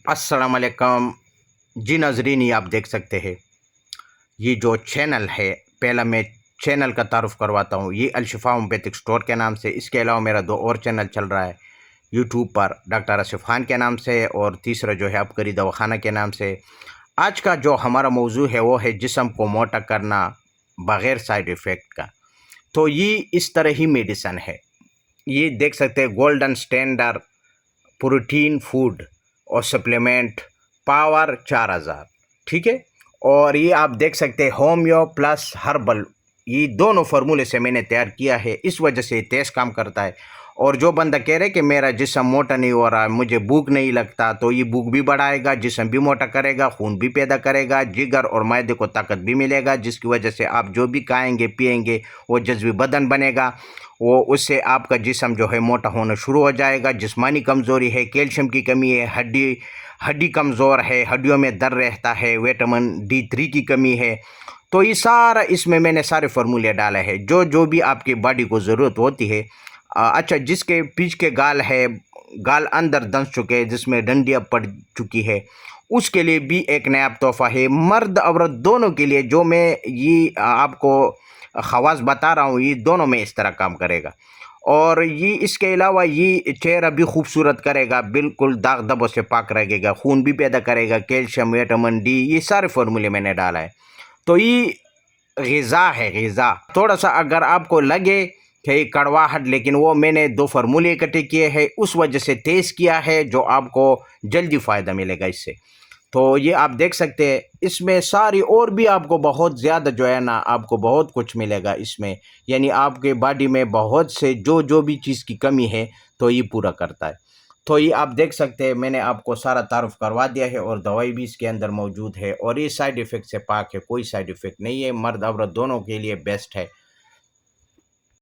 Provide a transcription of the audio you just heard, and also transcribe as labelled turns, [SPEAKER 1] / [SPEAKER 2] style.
[SPEAKER 1] अस्सलाम वालेकुम जी नाजरीन, ये आप देख सकते हैं ये जो चैनल है। पहला मैं चैनल का तारुफ करवाता हूँ। ये अलशिफा होम्योपैथिक स्टोर के नाम से। इसके अलावा मेरा दो और चैनल चल रहा है यूट्यूब पर, डॉक्टर आसिफ खान के नाम से, और तीसरा जो है अबकरी दवाखाना के नाम से। आज का जो हमारा मौजू है वो है जिस्म को मोटा करना बग़ैर साइड इफ़ेक्ट का। तो ये इस तरह ही मेडिसन है। ये देख सकते हैं गोल्डन स्टैंडर्ड प्रोटीन फूड और सप्लीमेंट पावर 4000, ठीक है। और ये आप देख सकते हैं होम्यो प्लस हर्बल, ये दोनों फार्मूले से मैंने तैयार किया है। इस वजह से तेज़ काम करता है। और जो बंदा कह रहे कि मेरा जिस्म मोटा नहीं हो रहा, मुझे भूख नहीं लगता, तो ये भूख भी बढ़ाएगा, जिस्म भी मोटा करेगा, खून भी पैदा करेगा, जिगर और मैदे को ताकत भी मिलेगा, जिसकी वजह से आप जो भी खाएंगे पिएंगे वो जज्बी बदन बनेगा। वो उससे आपका जिस्म जो है मोटा होना शुरू हो जाएगा। जिस्मानी कमज़ोरी है, कैल्शियम की कमी है, हड्डी कमज़ोर है, हड्डियों में दर्द रहता है, विटामिन D3 की कमी है, तो ये सारा इसमें मैंने सारे फार्मूले डाले हैं जो जो भी आपकी बॉडी को ज़रूरत होती है। अच्छा, जिसके पीछ के गाल है, गाल अंदर दंस चुके हैं, जिसमें डंडियाँ पड़ चुकी है, उसके लिए भी एक नया तोहफ़ा है। मर्द औरत दोनों के लिए जो मैं ये आपको ख़वास बता रहा हूँ, ये दोनों में इस तरह काम करेगा। और ये इसके अलावा ये चेहरा भी खूबसूरत करेगा, बिल्कुल दाग धब्बों से पाक रहेगा, खून भी पैदा करेगा, कैल्शियम, विटामिन D, ये सारे फार्मूले मैंने डाला है। तो ये ग़िज़ा है, ग़िज़ा। थोड़ा सा अगर आपको लगे कि कड़वाहट, लेकिन वो मैंने दो फार्मूले इकट्ठे किए हैं, उस वजह से तेज़ किया है, जो आपको जल्दी फ़ायदा मिलेगा इससे। तो ये आप देख सकते हैं इसमें सारी और भी आपको बहुत ज़्यादा जो है ना, आपको बहुत कुछ मिलेगा इसमें। यानी आपके बॉडी में बहुत से जो जो भी चीज़ की कमी है तो ये पूरा करता है। तो ये आप देख सकते हैं मैंने आपको सारा तारुफ करवा दिया है, और दवाई भी इसके अंदर मौजूद है, और ये साइड इफ़ेक्ट से पाक है, कोई साइड इफ़ेक्ट नहीं है। मर्द औरत दोनों के लिए बेस्ट है।